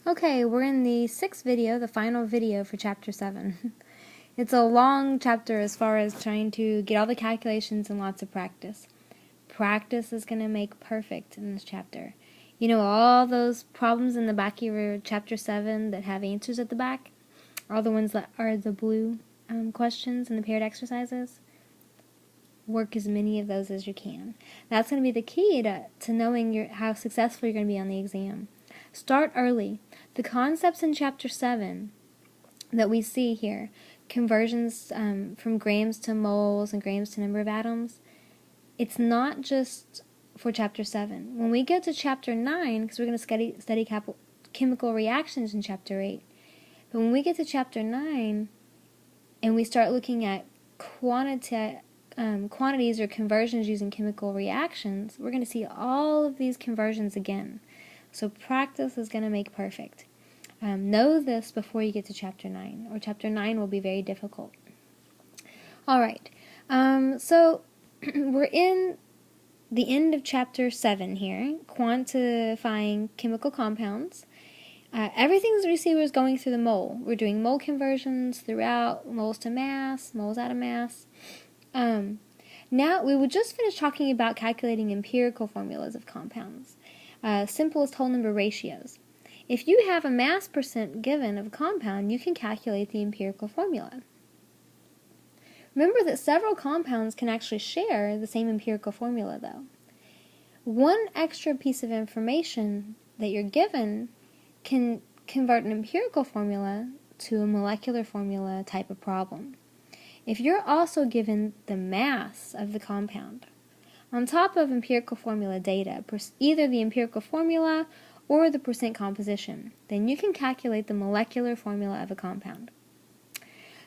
Okay, we're in the 6th video, the final video for Chapter 7. It's a long chapter as far as trying to get all the calculations and lots of practice. Practice is going to make perfect in this chapter. You know all those problems in the back of your Chapter 7 that have answers at the back? All the ones that are the blue questions and the paired exercises? Work as many of those as you can. That's going to be the key to knowing how successful you're going to be on the exam. Start early. The concepts in Chapter 7 that we see here, conversions from grams to moles and grams to number of atoms, it's not just for Chapter 7. When we get to Chapter 9, because we're going to study chemical reactions in Chapter 8, but when we get to Chapter 9 and we start looking at quantities or conversions using chemical reactions, we're going to see all of these conversions again. So practice is going to make perfect. Know this before you get to Chapter 9, or Chapter 9 will be very difficult. Alright, so we're in the end of Chapter 7 here, quantifying chemical compounds. Everything we see was going through the mole. We're doing mole conversions throughout, moles to mass, moles out of mass. Now, we would just finish talking about calculating empirical formulas of compounds. Simplest whole number ratios. If you have a mass percent given of a compound, you can calculate the empirical formula. Remember that several compounds can actually share the same empirical formula, though. One extra piece of information that you're given can convert an empirical formula to a molecular formula type of problem. If you're also given the mass of the compound, on top of empirical formula data, either the empirical formula or the percent composition, then you can calculate the molecular formula of a compound.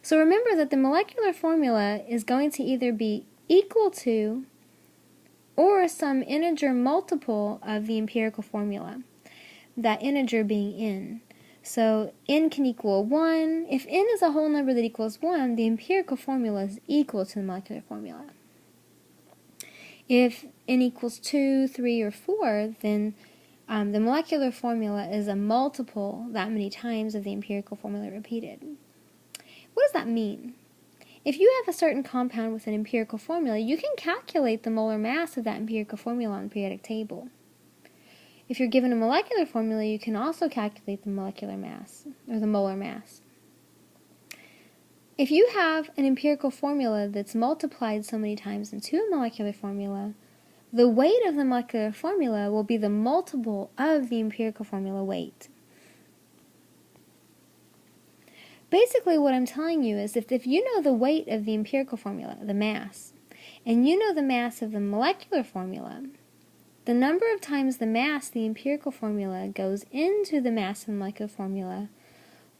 So remember that the molecular formula is going to either be equal to or some integer multiple of the empirical formula, that integer being n. So n can equal 1. If n is a whole number that equals 1, the empirical formula is equal to the molecular formula. If n equals 2, 3, or 4, then the molecular formula is a multiple that many times of the empirical formula repeated. What does that mean? If you have a certain compound with an empirical formula, you can calculate the molar mass of that empirical formula on the periodic table. If you're given a molecular formula, you can also calculate the molecular mass, or the molar mass. If you have an empirical formula that's multiplied so many times into a molecular formula, the weight of the molecular formula will be the multiple of the empirical formula weight. Basically, what I'm telling you is if you know the weight of the empirical formula, the mass, and you know the mass of the molecular formula, the number of times the mass the empirical formula goes into the mass of the molecular formula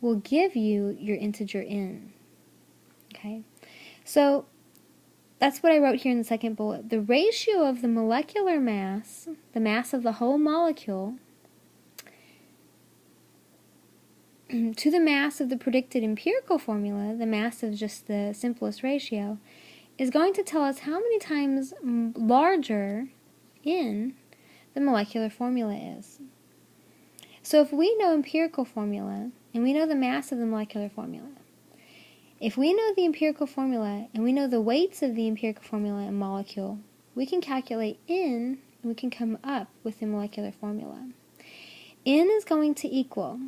will give you your integer n. Okay? So, that's what I wrote here in the second bullet. The ratio of the molecular mass, the mass of the whole molecule, to the mass of the predicted empirical formula, the mass of just the simplest ratio, is going to tell us how many times larger n the molecular formula is. So if we know empirical formula, and we know the mass of the molecular formula, if we know the empirical formula, and we know the weights of the empirical formula and molecule, we can calculate n, and we can come up with the molecular formula. N is going to equal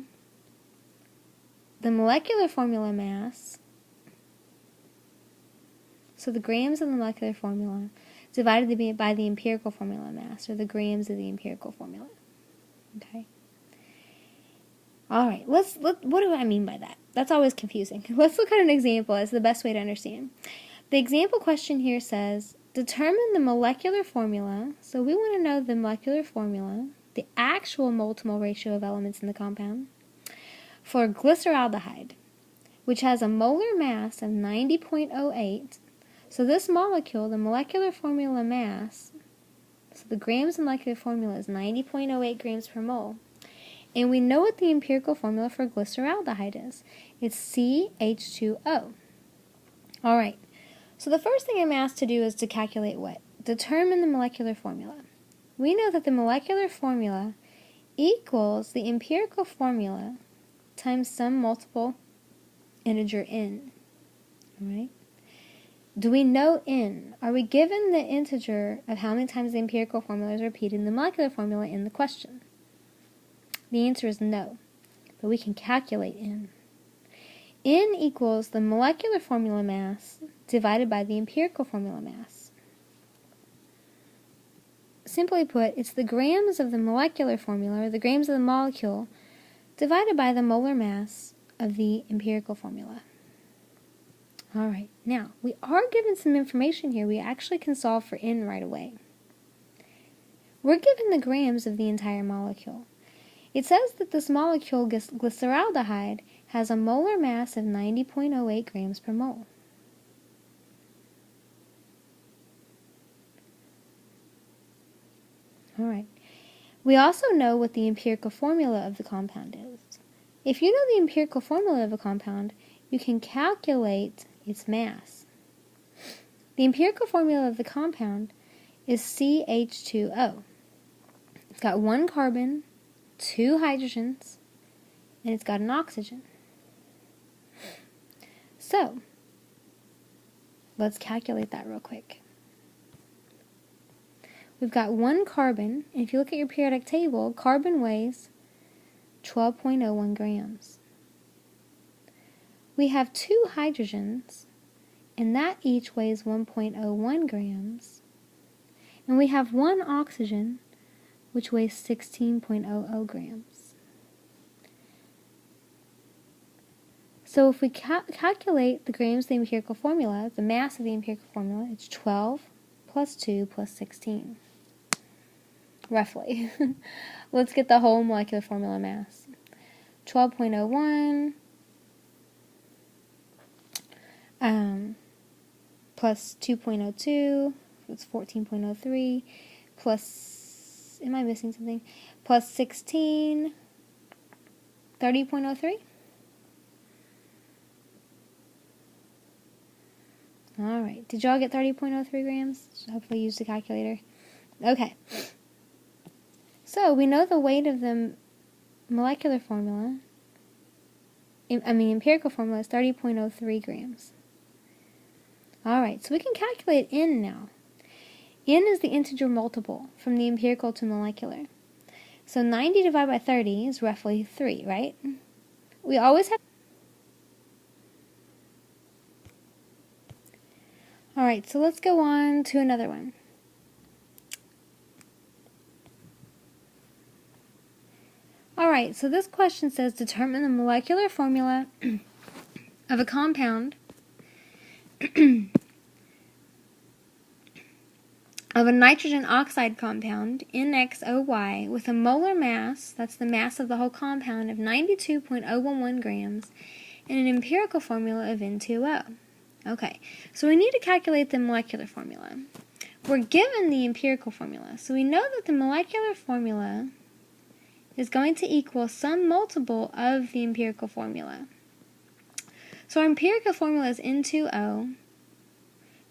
the molecular formula mass, so the grams of the molecular formula, divided by the empirical formula mass, or the grams of the empirical formula. Okay? Alright, what do I mean by that? That's always confusing. Let's look at an example as the best way to understand. The example question here says, determine the molecular formula, so we want to know the molecular formula, the actual mole-to-mole ratio of elements in the compound, for glyceraldehyde, which has a molar mass of 90.08. So this molecule, the molecular formula mass, so the grams of the molecular formula is 90.08 grams per mole. And we know what the empirical formula for glyceraldehyde is. It's CH2O. Alright, so the first thing I'm asked to do is to calculate what? Determine the molecular formula. We know that the molecular formula equals the empirical formula times some multiple integer n. All right? Do we know n? Are we given the integer of how many times the empirical formula is repeated in the molecular formula in the question? The answer is no, but we can calculate n. N equals the molecular formula mass divided by the empirical formula mass. Simply put, it's the grams of the molecular formula, or the grams of the molecule, divided by the molar mass of the empirical formula. All right, now, we are given some information here. We actually can solve for n right away. We're given the grams of the entire molecule. It says that this molecule, glyceraldehyde, has a molar mass of 90.08 grams per mole. All right. We also know what the empirical formula of the compound is. If you know the empirical formula of a compound, you can calculate its mass. The empirical formula of the compound is CH2O. It's got 1 carbon, 2 hydrogens, and it's got an oxygen. So, let's calculate that real quick. We've got 1 carbon, and if you look at your periodic table, carbon weighs 12.01 grams. We have 2 hydrogens, and that each weighs 1.01 grams. And we have 1 oxygen, which weighs 16.00 grams. So if we calculate the grams of the empirical formula, the mass of the empirical formula, it's 12 plus 2 plus 16. Roughly. Let's get the whole molecular formula mass. 12.01 plus 2.02, it's 14.03, plus, am I missing something? Plus 16, 30.03? Alright, did y'all get 30.03 grams? Hopefully use the calculator. Okay. So, we know the weight of the molecular formula, empirical formula is 30.03 grams. Alright, so we can calculate n now. N is the integer multiple from the empirical to molecular. So 90 divided by 30 is roughly 3, right? We always have... Alright, so let's go on to another one. Alright, so this question says determine the molecular formula of a compound of a nitrogen oxide compound, NXOY, with a molar mass, that's the mass of the whole compound, of 92.011 grams, and an empirical formula of N2O. Okay, so we need to calculate the molecular formula. We're given the empirical formula, so we know that the molecular formula is going to equal some multiple of the empirical formula. So our empirical formula is N2O,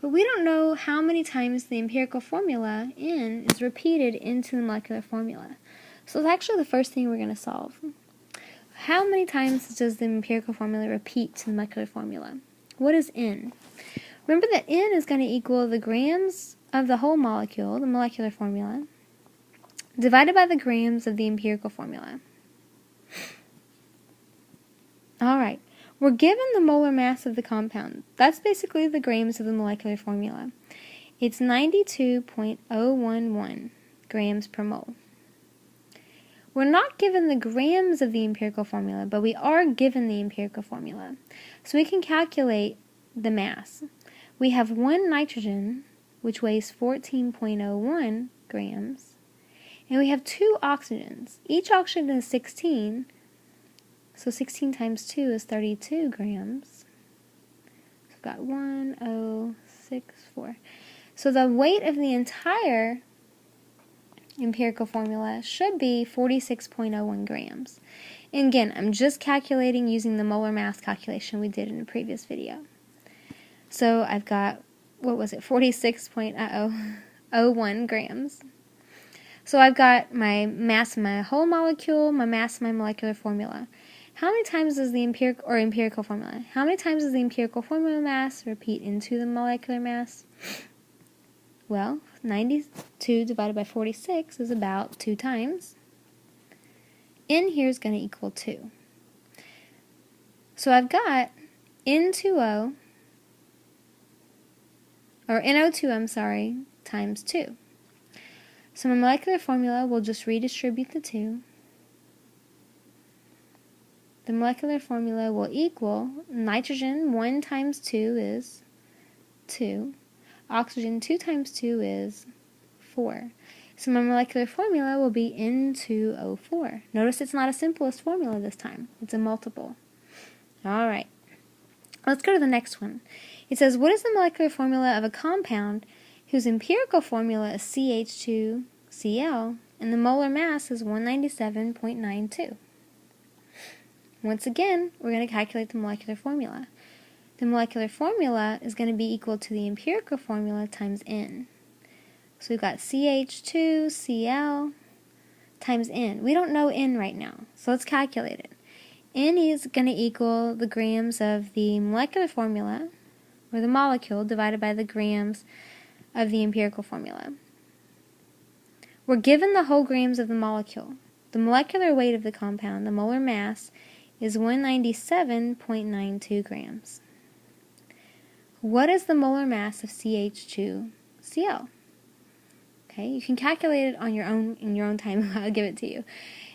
but we don't know how many times the empirical formula, N, is repeated into the molecular formula. So that's actually the first thing we're going to solve. How many times does the empirical formula repeat to the molecular formula? What is N? Remember that N is going to equal the grams of the whole molecule, the molecular formula, divided by the grams of the empirical formula. Alright, we're given the molar mass of the compound. That's basically the grams of the molecular formula. It's 92.011 grams per mole. We're not given the grams of the empirical formula, but we are given the empirical formula. So we can calculate the mass. We have 1 nitrogen, which weighs 14.01 grams, and we have 2 oxygens. Each oxygen is 16, so 16 times 2 is 32 grams. So we've got 1064. So the weight of the entire empirical formula should be 46.01 grams. And again, I'm just calculating using the molar mass calculation we did in a previous video. So I've got, 46.01 grams. So I've got my mass of my whole molecule, my mass of my molecular formula. How many times does the empirical formula? How many times does the empirical formula mass repeat into the molecular mass? Well, 92 divided by 46 is about 2 times. N here is going to equal 2. So I've got N2O, or NO2, I'm sorry, times 2. So my molecular formula will just redistribute the 2. The molecular formula will equal nitrogen 1 times 2 is 2. Oxygen 2 times 2 is 4. So my molecular formula will be N2O4. Notice it's not a simplest formula this time. It's a multiple. Alright. Let's go to the next one. It says, what is the molecular formula of a compound whose empirical formula is CH2Cl and the molar mass is 197.92? Once again, we're going to calculate the molecular formula. The molecular formula is going to be equal to the empirical formula times N. So we've got CH2Cl times N. We don't know N right now, so let's calculate it. N is going to equal the grams of the molecular formula, or the molecule, divided by the grams of the empirical formula. We're given the whole grams of the molecule. The molecular weight of the compound, the molar mass, is 197.92 grams. What is the molar mass of CH2Cl? Okay, you can calculate it on your own in your own time. I'll give it to you.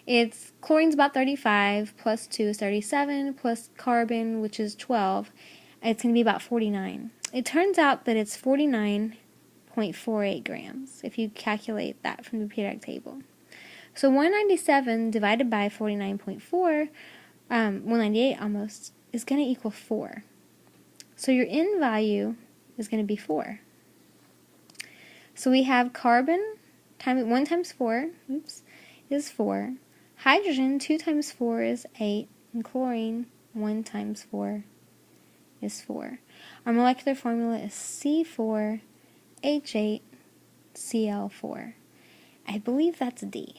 It's chlorine's about 35, plus 2 is 37, plus carbon, which is 12. It's going to be about 49. It turns out that it's 49.48 grams if you calculate that from the periodic table. So 197 divided by 49.4, 198 almost, is going to equal 4. So your N value is going to be 4. So we have carbon, 1 times 4, is 4. Hydrogen, 2 times 4 is 8. And chlorine, 1 times 4 is 4. Our molecular formula is C4H8Cl4. I believe that's D.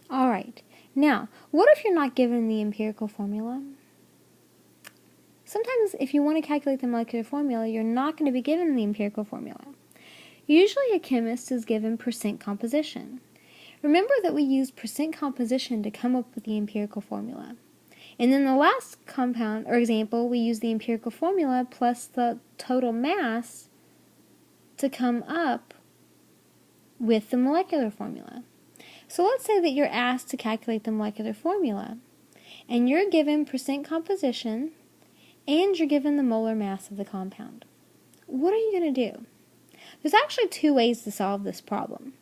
Alright, now, what if you're not given the empirical formula? Sometimes if you want to calculate the molecular formula, you're not going to be given the empirical formula. Usually a chemist is given percent composition. Remember that we used percent composition to come up with the empirical formula. And in the last compound, or example, we used the empirical formula plus the total mass to come up with the molecular formula. So let's say that you're asked to calculate the molecular formula, and you're given percent composition, and you're given the molar mass of the compound. What are you going to do? There's actually 2 ways to solve this problem.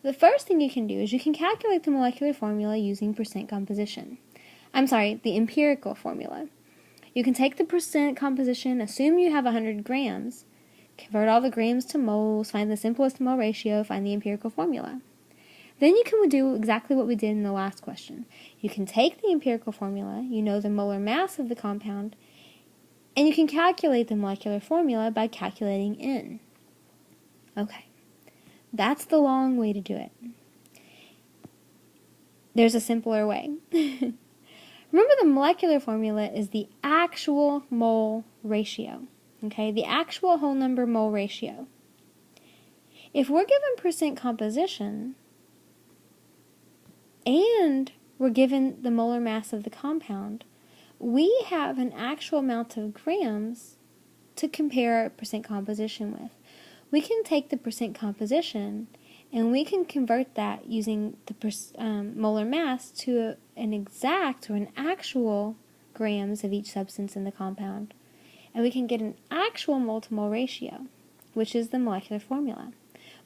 The first thing you can do is you can calculate the molecular formula using percent composition. The empirical formula. You can take the percent composition, assume you have 100 grams, convert all the grams to moles, find the simplest mole ratio, find the empirical formula. Then you can do exactly what we did in the last question. You can take the empirical formula, you know the molar mass of the compound, and you can calculate the molecular formula by calculating N. Okay, that's the long way to do it. There's a simpler way. Remember, the molecular formula is the actual mole ratio. Okay, the actual whole number mole ratio. If we're given percent composition, and we're given the molar mass of the compound, we have an actual amount of grams to compare our percent composition with. We can take the percent composition and we can convert that using the molar mass to an exact or an actual grams of each substance in the compound. And we can get an actual mole-to-mole ratio, which is the molecular formula.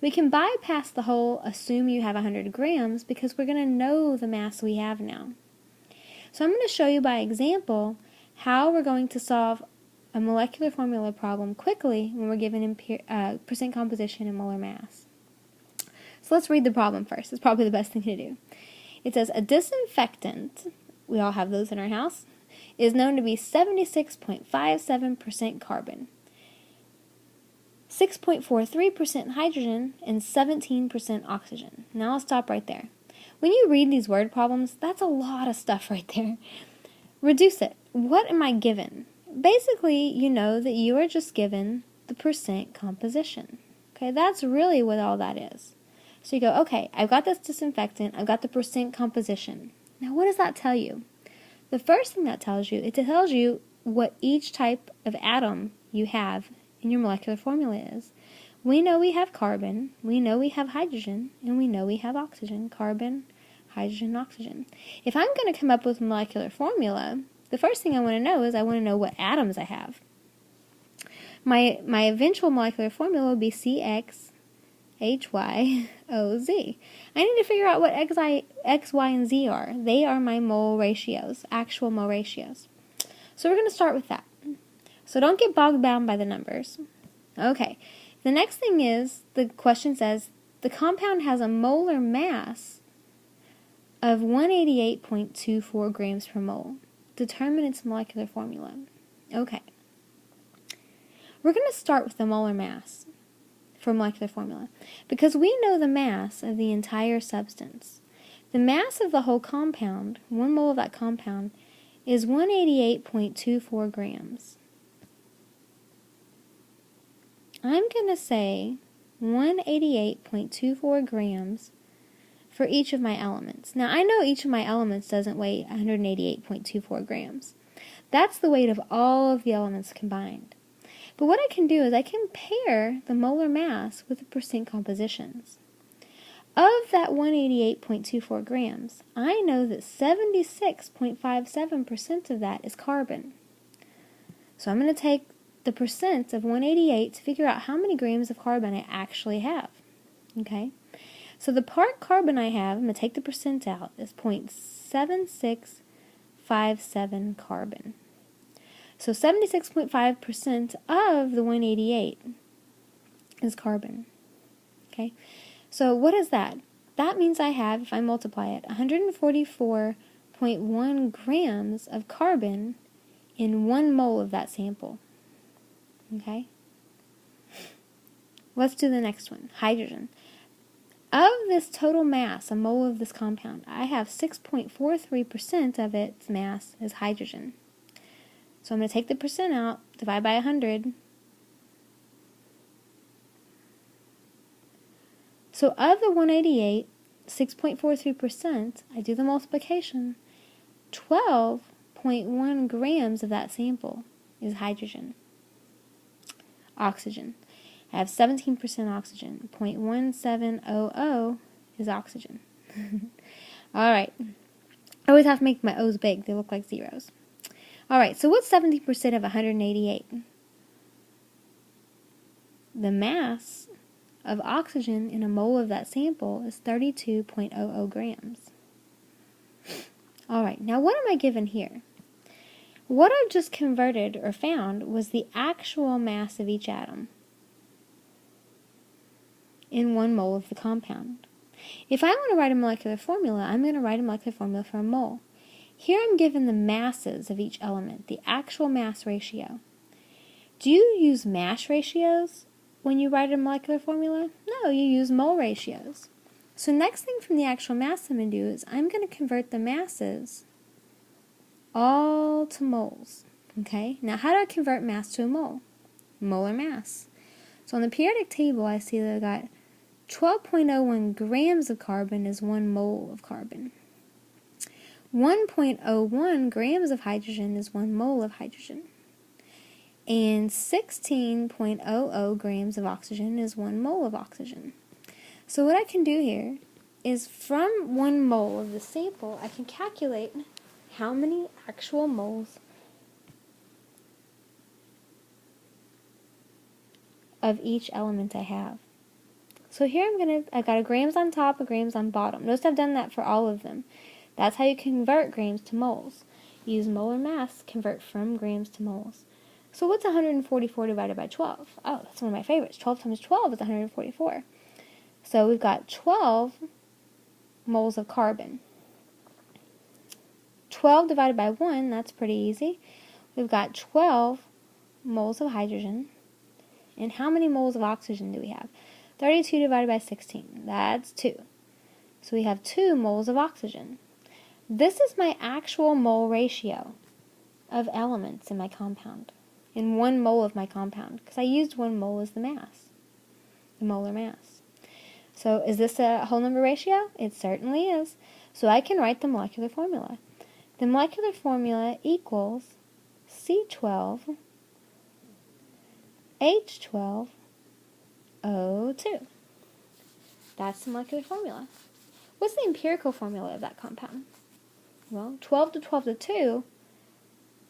We can bypass the whole assume you have 100 grams because we're going to know the mass we have now. So I'm going to show you by example how we're going to solve a molecular formula problem quickly when we're given percent composition and molar mass. So let's read the problem first. It's probably the best thing to do. It says a disinfectant, we all have those in our house, is known to be 76.57% carbon. 6.43% hydrogen, and 17% oxygen. Now I'll stop right there. When you read these word problems, that's a lot of stuff right there. Reduce it. What am I given? Basically, you know that you are just given the percent composition. Okay, that's really what all that is. So you go, okay, I've got this disinfectant, I've got the percent composition. Now what does that tell you? The first thing that tells you, it tells you what each type of atom you have in your molecular formula is. We know we have carbon, we know we have hydrogen, and we know we have oxygen. Carbon, hydrogen, oxygen. If I'm going to come up with a molecular formula, the first thing I want to know is I want to know what atoms I have. My eventual molecular formula will be CXHYOZ. I need to figure out what X, Y, and Z are. They are my mole ratios, actual mole ratios. So we're going to start with that. So don't get bogged down by the numbers. Okay, the next thing is, the question says, the compound has a molar mass of 188.24 grams per mole. Determine its molecular formula. Okay. We're going to start with the molar mass for molecular formula, because we know the mass of the entire substance. The mass of the whole compound, 1 mole of that compound, is 188.24 grams. I'm going to say 188.24 grams for each of my elements. Now, I know each of my elements doesn't weigh 188.24 grams. That's the weight of all of the elements combined. But what I can do is I can pair the molar mass with the percent compositions. Of that 188.24 grams, I know that 76.57% of that is carbon. So I'm going to take the percent of 188 to figure out how many grams of carbon I actually have. Okay? So the part carbon I have, I'm going to take the percent out, is 0.7657 carbon. So 76.5% of the 188 is carbon. Okay? So what is that? That means I have, if I multiply it, 144.1 grams of carbon in 1 mole of that sample. Okay? Let's do the next one, hydrogen. Of this total mass, a mole of this compound, I have 6.43% of its mass is hydrogen. So I'm going to take the percent out, divide by 100. So of the 188, 6.43%, I do the multiplication. 12.1 grams of that sample is hydrogen. Oxygen. I have 17% oxygen. 0.1700 is oxygen. Alright. I always have to make my O's big. They look like zeros. Alright, so what's 70% of 188? The mass of oxygen in a mole of that sample is 32.00 grams. Alright, now what am I given here? What I've just converted or found was the actual mass of each atom in 1 mole of the compound. If I want to write a molecular formula, I'm going to write a molecular formula for a mole. Here I'm given the masses of each element, the actual mass ratio. Do you use mass ratios when you write a molecular formula? No, you use mole ratios. So next thing from the actual mass I'm going to do is I'm going to convert the masses all to moles. Okay? Now how do I convert mass to a mole? Molar mass. So on the periodic table I see that I got 12.01 grams of carbon is 1 mole of carbon. 1.01 grams of hydrogen is 1 mole of hydrogen. And 16.00 grams of oxygen is 1 mole of oxygen. So what I can do here is from 1 mole of the sample, I can calculate how many actual moles of each element I have. So here I've got a grams on top, a grams on bottom. Notice I've done that for all of them. That's how you convert grams to moles. Use molar mass, convert from grams to moles. So what's 144 divided by 12? Oh, that's one of my favorites. 12 times 12 is 144. So we've got 12 moles of carbon. 12 divided by 1, that's pretty easy. We've got 12 moles of hydrogen. And how many moles of oxygen do we have? 32 divided by 16. That's 2. So we have 2 moles of oxygen. This is my actual mole ratio of elements in my compound, in 1 mole of my compound, because I used 1 mole as the mass, the molar mass. So is this a whole number ratio? It certainly is. So I can write the molecular formula. The molecular formula equals C12 H12 O2. That's the molecular formula. What's the empirical formula of that compound? Well, 12 to 12 to 2,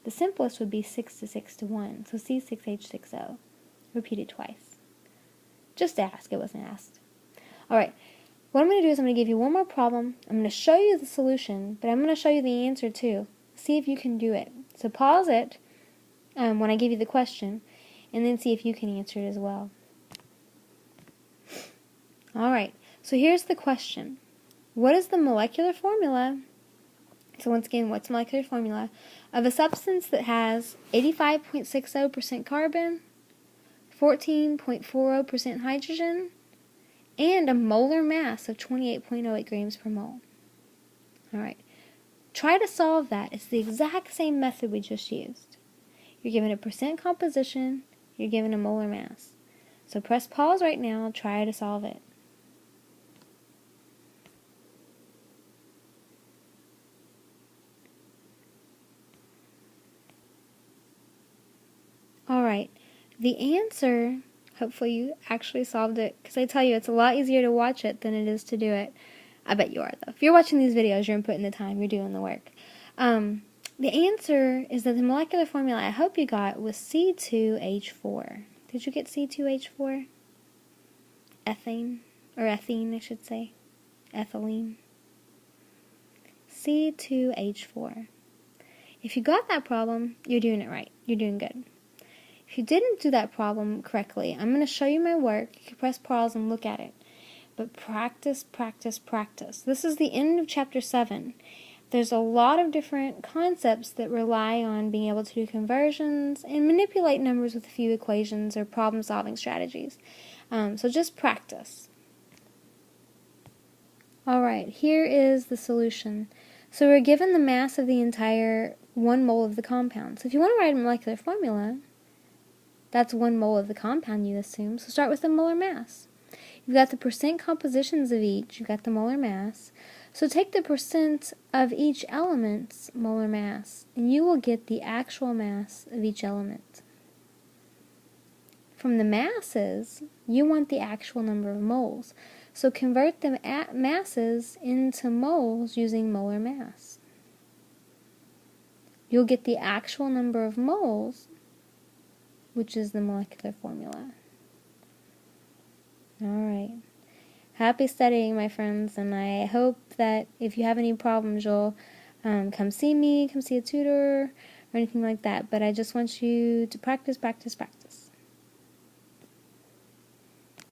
the simplest would be 6 to 6 to 1. So C6H6O. Repeat it twice. Just ask. It wasn't asked. Alright, what I'm going to do is I'm going to give you one more problem. I'm going to show you the solution, but I'm going to show you the answer too. See if you can do it. So pause it when I give you the question, and then see if you can answer it as well. Alright, so here's the question. What is the molecular formula? So once again, what's the molecular formula of a substance that has 85.60% carbon, 14.40% hydrogen, and a molar mass of 28.08 grams per mole? Alright, try to solve that. It's the exact same method we just used. You're given a percent composition, you're given a molar mass. So press pause right now, try to solve it. Alright, the answer, hopefully you actually solved it, because I tell you, it's a lot easier to watch it than it is to do it. I bet you are, though. If you're watching these videos, you're putting the time, you're doing the work. The answer is that the molecular formula I hope you got was C2H4. Did you get C2H4? Ethane, or ethene, I should say. Ethylene. C2H4. If you got that problem, you're doing it right. You're doing good. If you didn't do that problem correctly, I'm going to show you my work. You can press pause and look at it. But practice, practice, practice. This is the end of Chapter 7. There's a lot of different concepts that rely on being able to do conversions and manipulate numbers with a few equations or problem-solving strategies. So just practice. Alright, here is the solution. So we're given the mass of the entire 1 mole of the compound. So if you want to write a molecular formula, that's 1 mole of the compound, you assume. So start with the molar mass. You've got the percent compositions of each. You've got the molar mass. So take the percent of each element's molar mass, and you will get the actual mass of each element. From the masses, you want the actual number of moles. So convert the masses into moles using molar mass. You'll get the actual number of moles, which is the molecular formula. Alright. Happy studying, my friends, and I hope that if you have any problems, you'll come see me, come see a tutor, or anything like that. But I just want you to practice, practice, practice.